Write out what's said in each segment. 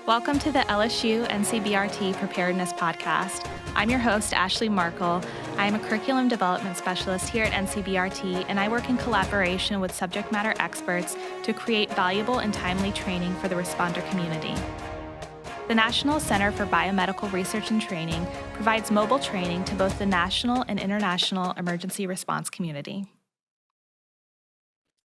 Welcome to the LSU NCBRT Preparedness Podcast. I'm your host, Ashley Markle. I am a curriculum development specialist here at NCBRT, and I work in collaboration with subject matter experts to create valuable and timely training for the responder community. The National Center for Biomedical Research and Training provides mobile training to both the national and international emergency response community.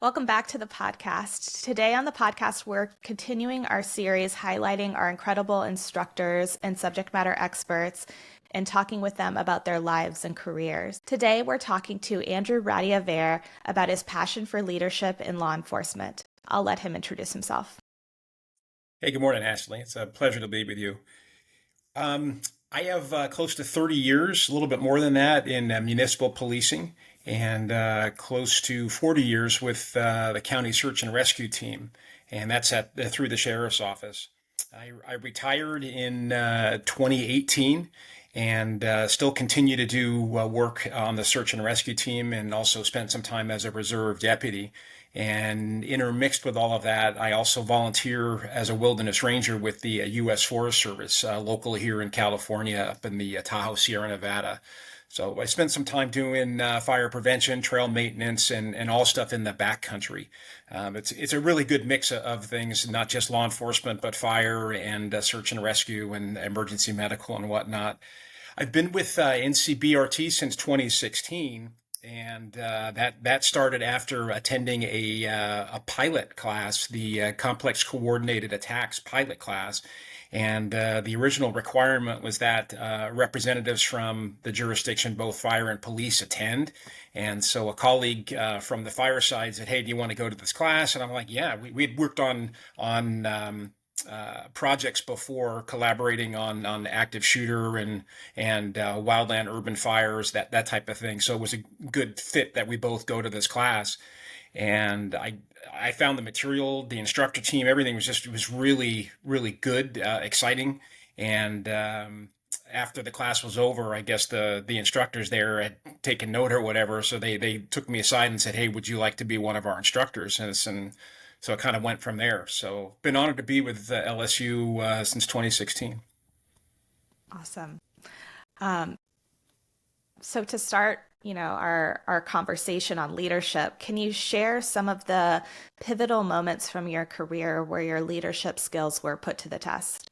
Welcome back to the podcast. Today on the podcast, we're continuing our series highlighting our incredible instructors and subject matter experts and talking with them about their lives and careers. Today, we're talking to Andrew Rateaver about his passion for leadership in law enforcement. I'll let him introduce himself. Hey, good morning, Ashley. It's a pleasure to be with you. I have close to 30 years, a little bit more than that, in municipal policing, and close to 40 years with the county search and rescue team, and that's through the sheriff's office. I retired in 2018 and still continue to do work on the search and rescue team, and also spent some time as a reserve deputy. And intermixed with all of that, I also volunteer as a wilderness ranger with the U.S. Forest Service locally here in California, up in the Tahoe Sierra Nevada. So I spent some time doing fire prevention, trail maintenance, and all stuff in the backcountry. It's a really good mix of things, not just law enforcement, but fire and search and rescue and emergency medical and whatnot. I've been with NCBRT since 2016. And that started after attending a pilot class, the Complex Coordinated Attacks pilot class. And the original requirement was that representatives from the jurisdiction, both fire and police, attend. And so a colleague from the fire side said, "Hey, do you want to go to this class?" And I'm like, "Yeah." We'd worked on projects before, collaborating on active shooter and wildland urban fires, that type of thing. So it was a good fit that we both go to this class. And I found the material, the instructor team, everything was really, really good, exciting. And after the class was over, I guess the instructors there had taken note or whatever. So they took me aside and said, "Hey, would you like to be one of our instructors?" And so it kind of went from there. So been honored to be with LSU since 2016. Awesome. So to start, our conversation on leadership, can you share some of the pivotal moments from your career where your leadership skills were put to the test?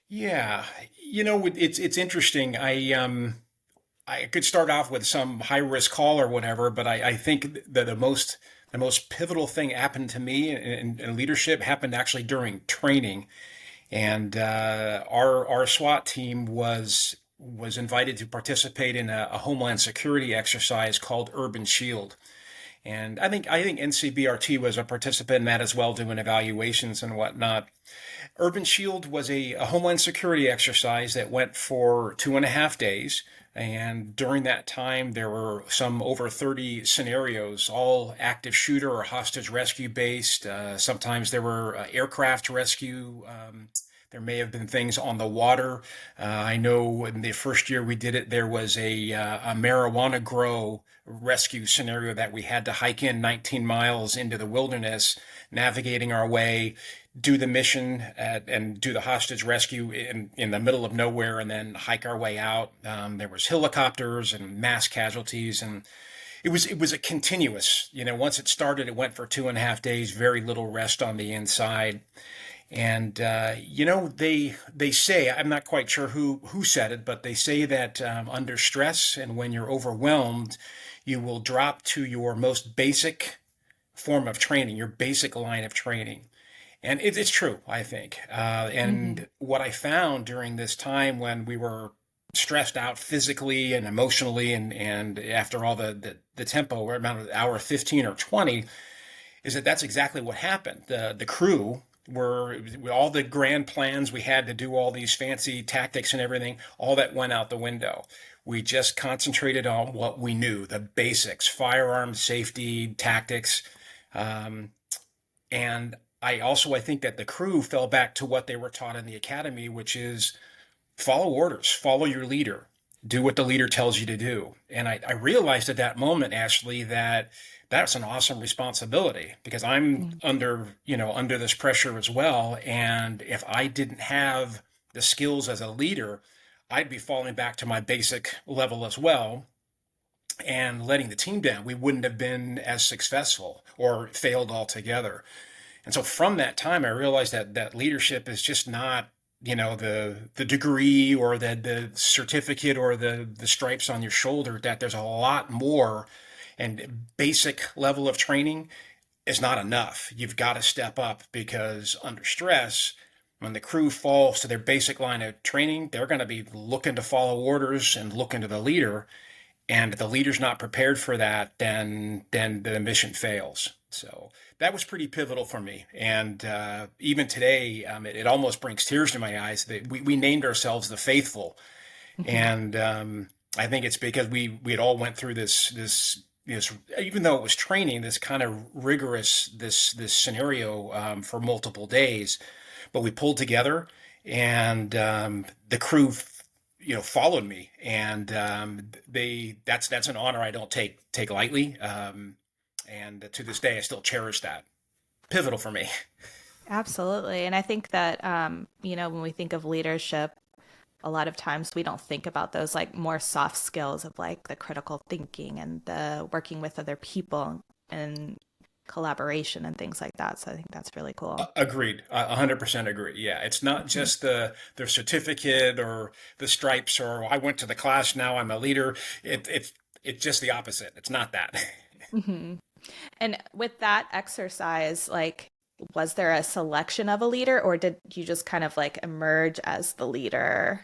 Yeah, it's interesting. I could start off with some high risk call or whatever, but I think that the most pivotal thing happened to me in leadership happened actually during training. And our SWAT team was invited to participate in a Homeland Security exercise called Urban Shield. And I think NCBRT was a participant in that as well, doing evaluations and whatnot. Urban Shield was a Homeland Security exercise that went for 2.5 days. And during that time, there were some over 30 scenarios, all active shooter or hostage rescue based. Sometimes there were aircraft rescue. There may have been things on the water. I know in the first year we did it, there was a marijuana grow rescue scenario that we had to hike in 19 miles into the wilderness, navigating our way, do the mission and do the hostage rescue in the middle of nowhere, and then hike our way out. There was helicopters and mass casualties, and it was a continuous, once it started, it went for 2.5 days, very little rest on the inside. And, they say, I'm not quite sure who said it, but they say that under stress and when you're overwhelmed, you will drop to your most basic form of training, your basic line of training. And it's true, I think. And what I found during this time when we were stressed out physically and emotionally, and after all the tempo, we're about an hour 15 or 20, is that's exactly what happened. The crew were, all the grand plans we had to do all these fancy tactics and everything, all that went out the window. We just concentrated on what we knew, the basics, firearms, safety, tactics. And I think that the crew fell back to what they were taught in the academy, which is follow orders, follow your leader. do what the leader tells you to do. And I realized at that moment, Ashley, that that's an awesome responsibility because I'm under this pressure as well. And if I didn't have the skills as a leader, I'd be falling back to my basic level as well and letting the team down. We wouldn't have been as successful or failed altogether. And so from that time, I realized that leadership is just not, the degree or the certificate or the stripes on your shoulder, that there's a lot more, and basic level of training is not enough. You've got to step up because under stress, when the crew falls to their basic line of training, they're going to be looking to follow orders and looking to the leader. And if the leader's not prepared for that, then the mission fails. So that was pretty pivotal for me. And even today, it almost brings tears to my eyes that we named ourselves the Faithful. And I think it's because we had all went through this, even though it was training, this kind of rigorous, this scenario for multiple days, but we pulled together, and the crew followed me, and that's an honor I don't take lightly. And to this day, I still cherish that. Pivotal for me. Absolutely. And I think that, when we think of leadership, a lot of times we don't think about those like more soft skills of like the critical thinking and the working with other people and collaboration and things like that. So I think that's really cool. Agreed. 100% agree. Yeah. It's not just the certificate or the stripes or I went to the class, now I'm a leader. It's just the opposite. It's not that. And with that exercise, like, was there a selection of a leader, or did you just kind of like emerge as the leader?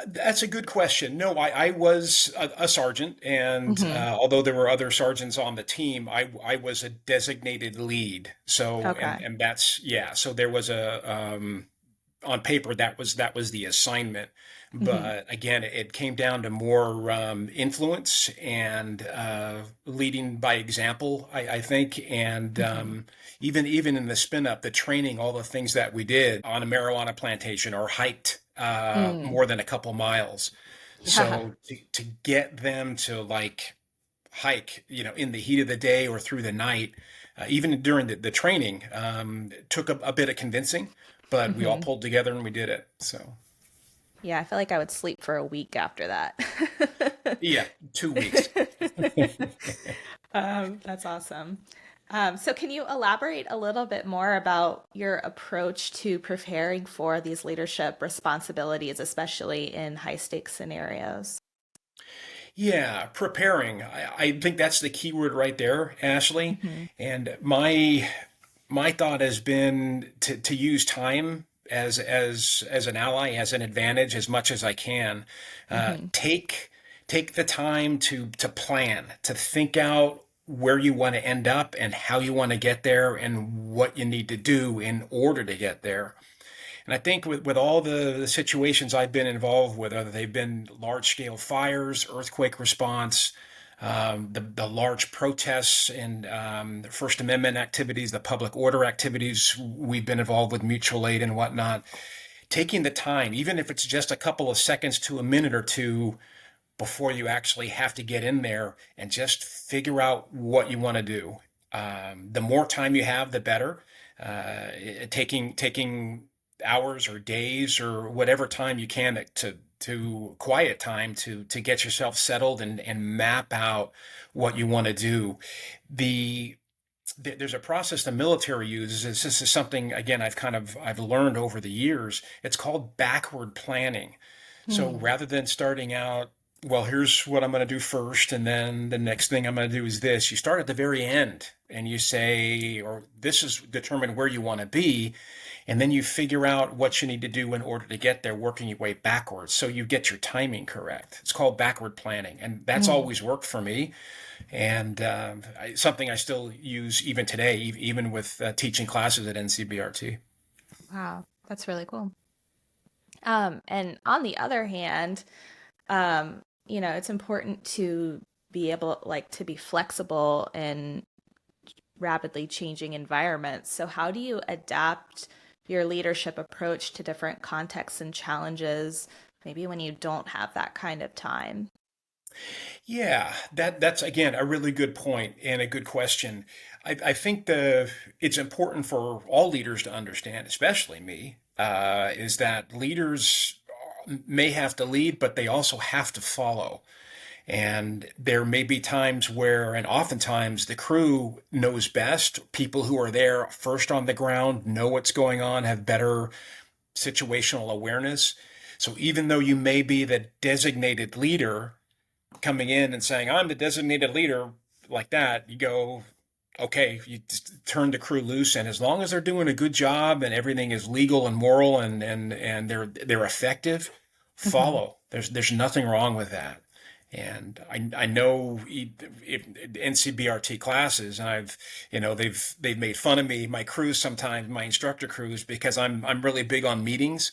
That's a good question. No, I was a sergeant, and although there were other sergeants on the team, I was a designated lead. So, Okay. and that's, yeah. So there was on paper, that was the assignment. But again, it came down to more influence and leading by example, I think. And even in the spin up, the training, all the things that we did on a marijuana plantation or hiked more than a couple miles. Yeah. So to get them to like hike, in the heat of the day or through the night, even during the training, took a bit of convincing, but we all pulled together and we did it. So. Yeah, I feel like I would sleep for a week after that. Yeah, 2 weeks. That's awesome. So can you elaborate a little bit more about your approach to preparing for these leadership responsibilities, especially in high stakes scenarios? Yeah, preparing. I think that's the key word right there, Ashley. And my thought has been to use time as an ally, as an advantage, as much as I can. Take the time to plan, to think out where you want to end up and how you want to get there and what you need to do in order to get there. And I think with all the situations I've been involved with, whether they've been large scale fires, earthquake response, the large protests and the First Amendment activities, the public order activities we've been involved with, mutual aid and whatnot, taking the time, even if it's just a couple of seconds to a minute or two before you actually have to get in there and just figure out what you want to do. The more time you have, the better. Taking hours or days or whatever time you can to quiet time to get yourself settled and map out what you want to do. There's a process the military uses. This is something, again, I've learned over the years. It's called backward planning. So rather than starting out, well, here's what I'm going to do first, and then the next thing I'm going to do is this. You start at the very end and you say, or this is determine where you want to be. And then you figure out what you need to do in order to get there, working your way backwards. So you get your timing correct. It's called backward planning. And that's always worked for me. And something I still use even today, even with teaching classes at NCBRT. Wow, that's really cool. And on the other hand, it's important to be able, like, to be flexible in rapidly changing environments. So how do you adapt your leadership approach to different contexts and challenges maybe when you don't have that kind of time? Yeah, that's again a really good point and a good question. I think it's important for all leaders to understand, especially me, is that leaders may have to lead, but they also have to follow. And there may be times where, and oftentimes, the crew knows best. People who are there first on the ground know what's going on, have better situational awareness. So even though you may be the designated leader, coming in and saying, I'm the designated leader, like that, you go, okay, you just turn the crew loose. And as long as they're doing a good job and everything is legal and moral and they're effective, Mm-hmm. follow. There's nothing wrong with that. And I know NCBRT classes, and they've made fun of me, my crews sometimes, my instructor crews, because I'm really big on meetings,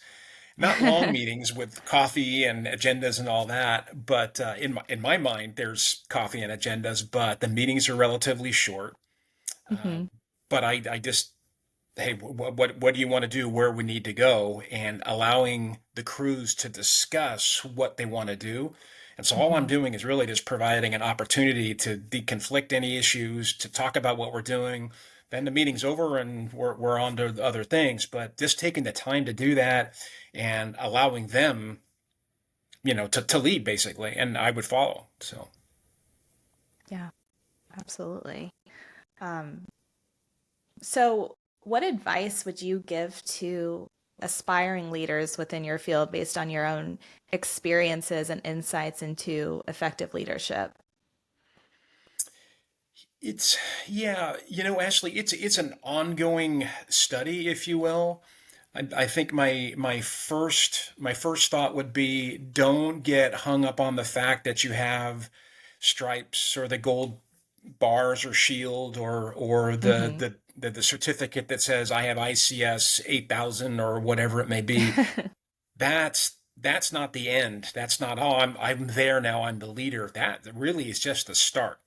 not long meetings with coffee and agendas and all that, but in my mind, there's coffee and agendas, but the meetings are relatively short. Uh, Mm-hmm. but I just, hey, what do you want to do? Where we need to go, and allowing the crews to discuss what they want to do. And so all I'm Mm-hmm. doing is really just providing an opportunity to deconflict any issues, to talk about what we're doing. Then the meeting's over and we're on to other things. But just taking the time to do that and allowing them, to lead basically, and I would follow. So Yeah, absolutely. Um, so what advice would you give to aspiring leaders within your field based on your own experiences and insights into effective leadership? it's yeah, Ashley, it's an ongoing study, if you will. I think my first thought would be, don't get hung up on the fact that you have stripes or the gold bars or shield or Mm-hmm. the certificate that says I have ICS 8,000 or whatever it may be. That's not the end. That's not, oh, I'm there now, I'm the leader. That really is just the start.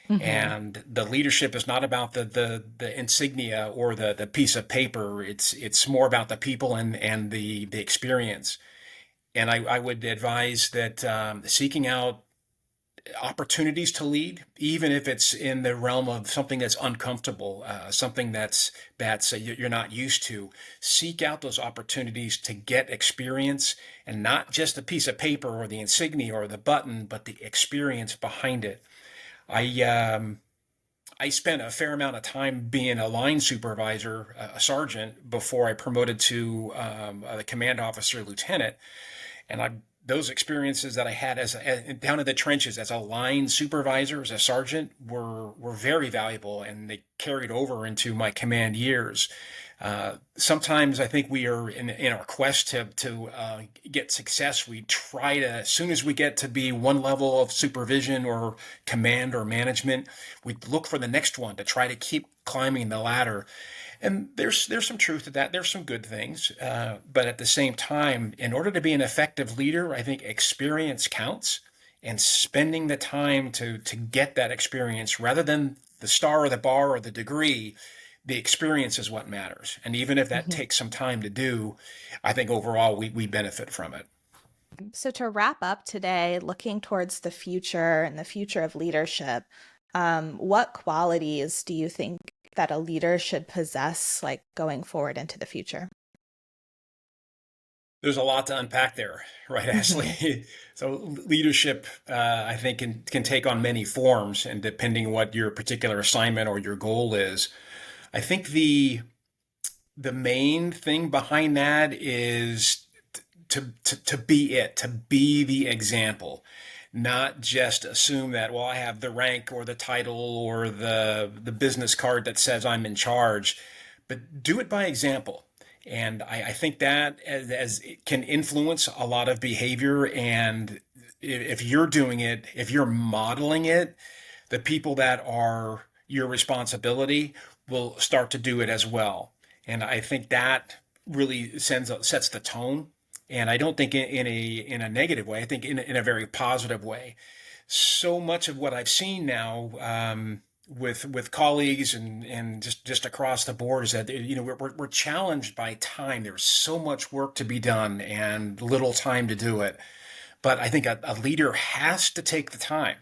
Mm-hmm. And the leadership is not about the insignia or the piece of paper. It's more about the people and the experience. And I would advise that seeking out opportunities to lead, even if it's in the realm of something that's uncomfortable, something that's you're not used to. Seek out those opportunities to get experience, and not just the piece of paper or the insignia or the button, but the experience behind it. I I spent a fair amount of time being a line supervisor, a sergeant, before I promoted to the command officer, lieutenant. And those experiences that I had down in the trenches as a line supervisor, as a sergeant, were very valuable, and they carried over into my command years. Sometimes I think we are in our quest to get success. We try to, as soon as we get to be one level of supervision or command or management, we look for the next one to try to keep climbing the ladder. And there's some truth to that. There's some good things, but at the same time, in order to be an effective leader, I think experience counts, and spending the time to get that experience rather than the star or the bar or the degree. The experience is what matters, and even if that Mm-hmm. takes some time to do, I think overall we benefit from it. So, to wrap up today, looking towards the future and the future of leadership, what qualities do you think that a leader should possess, like going forward into the future? There's a lot to unpack there, right, Mm-hmm. Ashley? So leadership, I think, can take on many forms, and depending what your particular assignment or your goal is, I think the main thing behind that is to be it, to be the example, not just assume that, well, I have the rank or the title or the business card that says I'm in charge, but do it by example. And I think that as it can influence a lot of behavior. And if you're doing it, if you're modeling it, the people that are your responsibility will start to do it as well. And I think that really sets the tone. And I don't think in a negative way. I think in a very positive way. So much of what I've seen now, with colleagues and just across the board is that we're challenged by time. There's so much work to be done and little time to do it. But I think a leader has to take the time.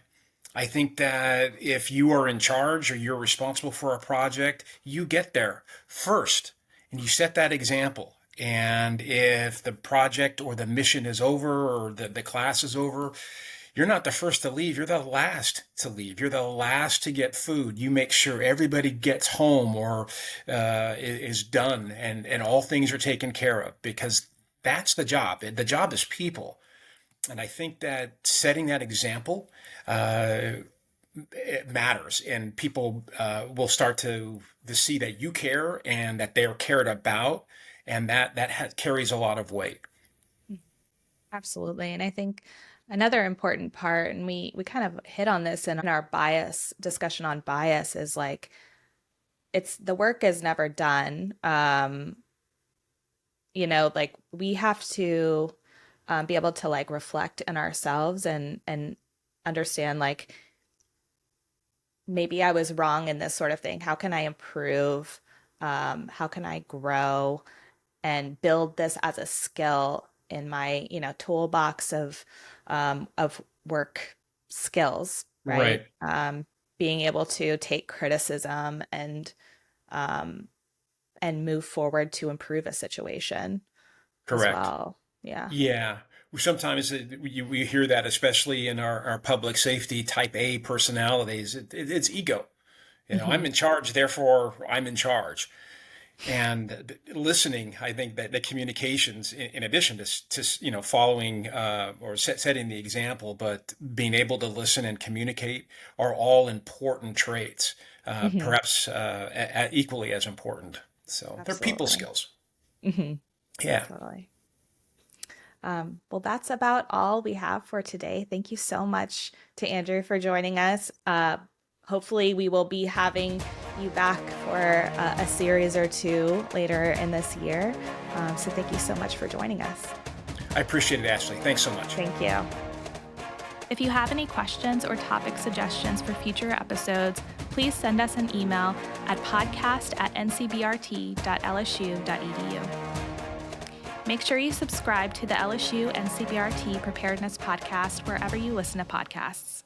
I think that if you are in charge or you're responsible for a project, you get there first and you set that example. And if the project or the mission is over or the class is over, you're not the first to leave. You're the last to leave. You're the last to get food. You make sure everybody gets home or is done and all things are taken care of, because that's the job. The job is people. And I think that setting that example it matters, and people will start to see that you care and that they're cared about, and that carries a lot of weight. Absolutely. And I think another important part, and we kind of hit on this in our bias discussion on bias, is like the work is never done. Like we have to be able to like reflect in ourselves and understand like maybe I was wrong in this sort of thing. How can I improve? How can I grow and build this as a skill in my toolbox of work skills, right? Being able to take criticism and move forward to improve a situation. Correct. As well. Yeah. Sometimes we hear that, especially in our public safety type A personalities. It's ego. I'm in charge, therefore I'm in charge. And listening, I think that the communications, in addition to following or setting the example, but being able to listen and communicate are all important traits, perhaps equally as important. So Absolutely. They're people skills. Mm-hmm. Yeah. Totally. Well, that's about all we have for today. Thank you so much to Andrew for joining us. Hopefully we will be having you back for a series or two later in this year. So thank you so much for joining us. I appreciate it, Ashley. Thanks so much. Thank you. If you have any questions or topic suggestions for future episodes, please send us an email at podcast@ncbrt.lsu.edu. Make sure you subscribe to the LSU NCBRT Preparedness Podcast wherever you listen to podcasts.